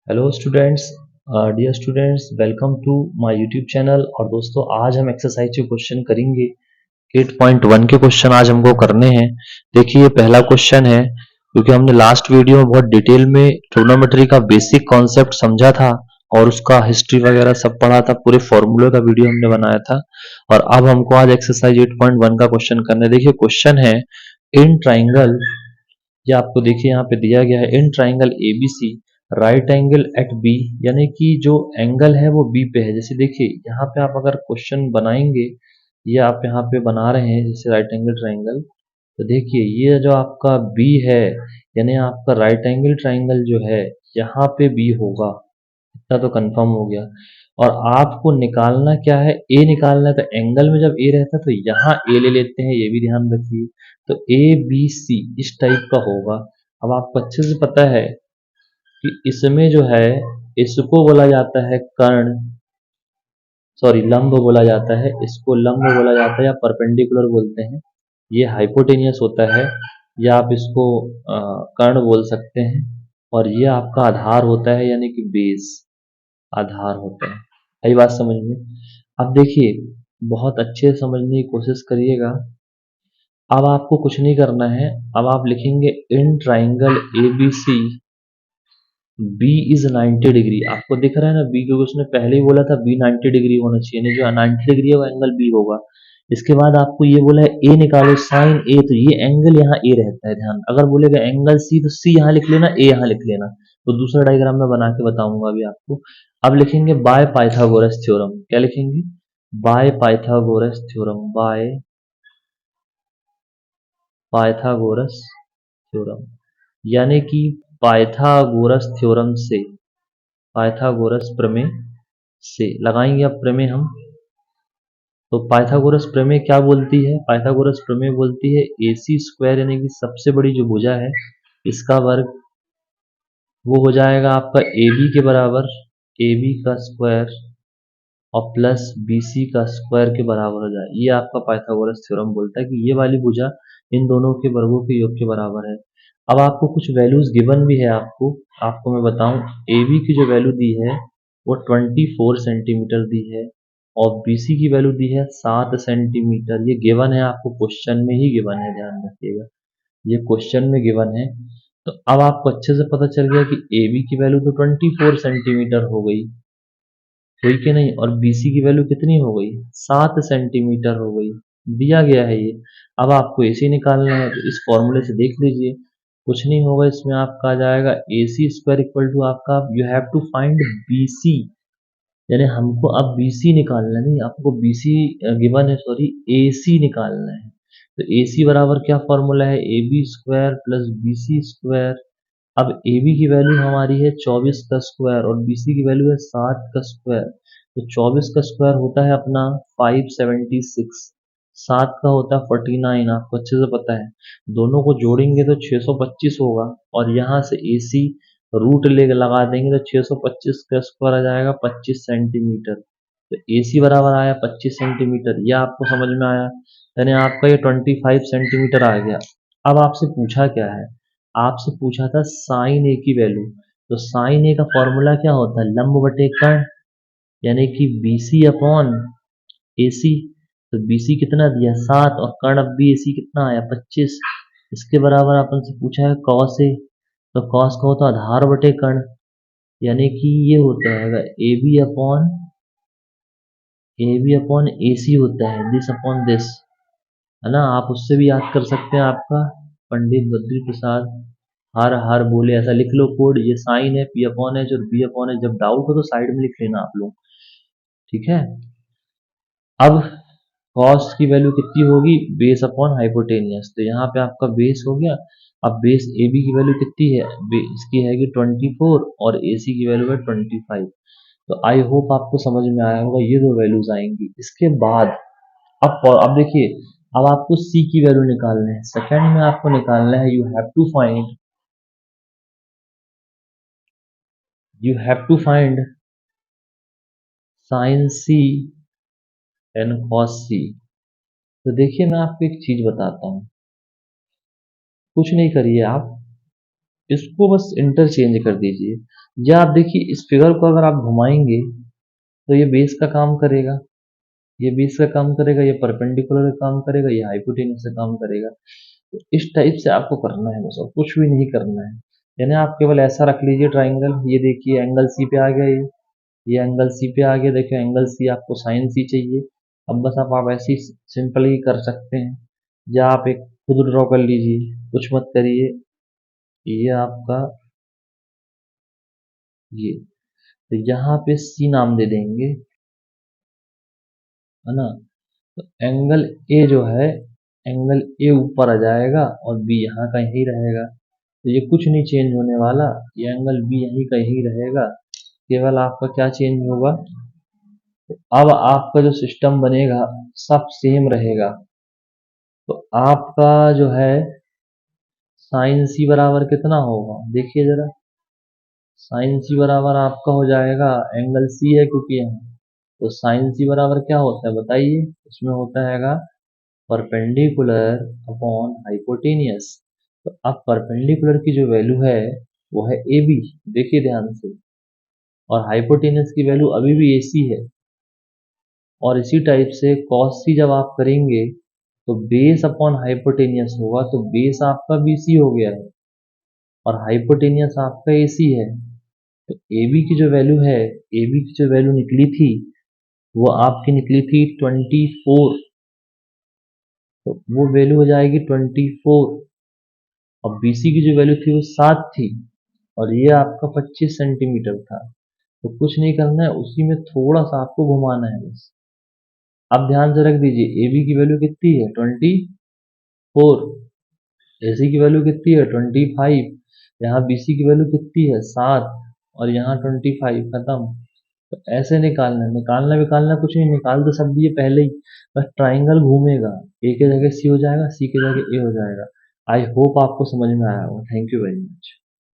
Hello students, dear students, welcome to my YouTube channel. और दोस्तों, आज हम एक्सरसाइज के क्वेश्चन करेंगे। 8.1 के क्वेश्चन आज हमको करने हैं। देखिए, ये पहला क्वेश्चन है, क्योंकि हमने लास्ट वीडियो में बहुत डिटेल में ट्रिग्नोमेट्री का बेसिक कॉन्सेप्ट समझा था और उसका हिस्ट्री वगैरह सब पढ़ा था। पूरे फॉर्मूले का वीडियो हमने बनाया था। और अब हमको आज एक्सरसाइज 8.1 का क्वेश्चन करना है। देखिए, क्वेश्चन है इन ट्राइंगल, ये आपको देखिए यहाँ पे दिया गया है, in triangle ABC right angle at B, यानी कि जो एंगल है वो बी पे है। जैसे देखिए यहाँ पे आप अगर क्वेश्चन बनाएंगे, ये आप यहाँ पे बना रहे हैं जैसे राइट एंगल ट्राइंगल, तो देखिए ये जो आपका बी है, यानी आपका राइट एंगल ट्राइंगल जो है यहाँ पे बी होगा। इतना तो कंफर्म हो गया। और आपको निकालना क्या है, ए निकालना है। तो एंगल में जब ए रहता है तो यहाँ ए ले लेते हैं, ये भी ध्यान रखिए। तो ए बी सी इस टाइप का होगा। अब आपको अच्छे से पता है कि इसमें जो है, इसको बोला जाता है कर्ण, सॉरी लंब बोला जाता है, इसको लंब बोला जाता है या परपेंडिकुलर बोलते हैं। ये हाइपोटेनियस होता है, या आप इसको कर्ण बोल सकते हैं। और ये आपका आधार होता है, यानी कि बेस, आधार होता है। आई बात समझ में? अब देखिए, बहुत अच्छे से समझने की कोशिश करिएगा। अब आपको कुछ नहीं करना है। अब आप लिखेंगे in triangle A B C B is 90 degree. आपको दिख रहा है ना बी, क्योंकि उसने पहले ही बोला था बी 90 डिग्री होना चाहिए, नहीं जो 90 डिग्री है वो एंगल बी होगा। इसके बाद आपको ये बोला है ए निकालो साइन ए, तो ये एंगल यहाँ ए रहता है। ध्यान, अगर बोलेगा एंगल सी तो सी यहाँ लिख लेना, ए यहाँ लिख लेना। तो दूसरा डायग्राम में बना के बताऊंगा अभी आपको। अब लिखेंगे बाय पाइथागोरस थ्योरम। क्या लिखेंगे? By Pythagoras theorem, by Pythagoras theorem, यानी कि पाइथागोरस थ्योरम से, पाइथागोरस प्रमेय से लगाएंगे अब प्रमेय हम। तो पाइथागोरस प्रमेय क्या बोलती है? पाइथागोरस प्रमेय बोलती है ए सी स्क्वायर, यानी कि सबसे बड़ी जो भुजा है इसका वर्ग, वो हो जाएगा आपका ए बी के बराबर, ए बी का स्क्वायर और प्लस बी सी का स्क्वायर के बराबर हो जाए। ये आपका पाइथागोरस थ्योरम बोलता है कि ये वाली भुजा इन दोनों के वर्गों के योग के बराबर है। अब आपको कुछ वैल्यूज गिवन भी है। आपको मैं बताऊं, ए बी की जो वैल्यू दी है वो 24 सेंटीमीटर दी है, और बी सी की वैल्यू दी है 7 सेंटीमीटर। ये गिवन है, आपको क्वेश्चन में ही गिवन है, ध्यान रखिएगा, ये क्वेश्चन में गिवन है। तो अब आपको अच्छे से पता चल गया कि ए बी की वैल्यू तो 24 सेंटीमीटर हो गई, हुई कि नहीं, और बीसी की वैल्यू कितनी हो गई? 7 सेंटीमीटर हो गई, दिया गया है ये। अब आपको एसी निकालना है, तो इस फॉर्मूले से देख लीजिए, कुछ नहीं होगा इसमें, आपका आ जाएगा A C square equal to आपका, you have to find B C, यानी हमको अब बी सी निकालना है, नहीं आपको बी सी गिवन है, सॉरी ए सी निकालना है। तो ए सी बराबर क्या फॉर्मूला है? A B square plus B C square. अब ए बी की वैल्यू हमारी है 24 का स्क्वायर और बी सी की वैल्यू है 7 का स्क्वायर। तो 24 का स्क्वायर होता है अपना 576, 7 का होता है 49, आपको अच्छे से पता है। दोनों को जोड़ेंगे तो 625 होगा, और यहाँ से ए सी रूट ले लगा देंगे तो 625 का स्क्वायर आ जाएगा 25 सेंटीमीटर। तो ए सी बराबर आया 25 सेंटीमीटर, यह आपको समझ में आया, यानी आपका ये 25 सेंटीमीटर आ गया। अब आपसे पूछा क्या है? आपसे पूछा था साइन ए की वैल्यू। तो साइन ए का फॉर्मूला क्या होता है? लंब बटे कर्ण, यानी कि बी सी अपॉन ए सी। तो बी सी कितना दिया? 7, और कर्ण अब बी ए सी कितना आया? 25। इसके बराबर अपन से पूछा है कॉस ए, तो कॉस का होता है आधार बटे कर्ण, यानी कि ये होता है ए बी अपॉन ए सी होता है, दिस अपॉन दिस, है ना। आप उससे भी याद कर सकते हैं, आपका पंडित बद्री प्रसाद हर हर बोले, ऐसा लिख लो कोड। ये साइन है, पी अपॉन एच और बी अपॉन एच, जब डाउट हो तो साइड में लिख लेना आप लोग, ठीक है। अब कॉस की वैल्यू कितनी होगी? बेस अपॉन हाइपोटेनियस, तो यहाँ पे आपका बेस हो गया। अब बेस ए बी की वैल्यू कितनी है? इसकी है 24 और ए सी की वैल्यू है 25। तो आई होप आपको समझ में आया होगा, ये दो वैल्यूज आएंगी। इसके बाद अब देखिए, अब आपको सी की वैल्यू निकालना है। सेकंड में आपको निकालना है, you have to find sine C and cos C. तो देखिए, मैं आपको एक चीज बताता हूँ, कुछ नहीं करिए आप, इसको बस इंटरचेंज कर दीजिए। या आप देखिए इस फिगर को अगर आप घुमाएंगे तो ये बेस का काम करेगा, ये बेस का काम करेगा, ये परपेंडिकुलर का काम करेगा, ये हाइपोटेन्यूज का काम करेगा। तो इस टाइप से आपको करना है बस, और कुछ भी नहीं करना है। यानी आप केवल ऐसा रख लीजिए ट्राइंगल, ये देखिए एंगल सी पे आ गया, ये एंगल सी पे आ गया, देखिए एंगल सी आपको साइन सी चाहिए। अब बस आप ऐसे ही सिंपल ही कर सकते हैं, या आप एक खुद ड्रॉ कर लीजिए, कुछ मत करिए। ये आपका ये, तो यहाँ पे सी नाम दे देंगे, है ना। तो एंगल ए जो है, एंगल ए ऊपर आ जाएगा और बी यहाँ का यही रहेगा। तो ये कुछ नहीं चेंज होने वाला, ये एंगल बी यहीं का यही रहेगा। केवल आपका क्या चेंज होगा, अब आपका जो सिस्टम बनेगा सब सेम रहेगा। तो आपका जो है साइन सी बराबर कितना होगा, देखिए जरा। साइन सी बराबर आपका हो जाएगा, एंगल सी है क्योंकि यहाँ, तो साइन सी बराबर क्या होता है बताइए, इसमें होता हैगा परपेंडिकुलर अपॉन हाइपोटेनियस। तो अब परपेंडिकुलर की जो वैल्यू है वो है ए बी, देखिए ध्यान से, और हाइपोटेनियस की वैल्यू अभी भी ए सी है। और इसी टाइप से कॉस सी जब आप करेंगे तो बेस अपॉन हाइपोटेनियस होगा, तो बेस आपका बी सी हो गया है और हाइपोटेनियस आपका ए सी है। तो ए बी की जो वैल्यू है, ए बी की जो वैल्यू निकली थी वो आपकी निकली थी 24। तो वो वैल्यू हो जाएगी 24, और बीसी की जो वैल्यू थी वो 7 थी, और ये आपका 25 सेंटीमीटर था। तो कुछ नहीं करना है, उसी में थोड़ा सा आपको घुमाना है बस। अब ध्यान से रख दीजिए, ए बी की वैल्यू कितनी है 24, ए सी की वैल्यू कितनी है 25, यहाँ बी सी की वैल्यू कितनी है 7, और यहाँ 25, खत्म। तो ऐसे निकालना है, निकालना कुछ नहीं, निकाल तो सब दिए पहले ही, बस ट्राइंगल घूमेगा, ए की जगह सी हो जाएगा, सी की जगह ए हो जाएगा। आई होप आपको समझ में आया होगा। Thank you very much.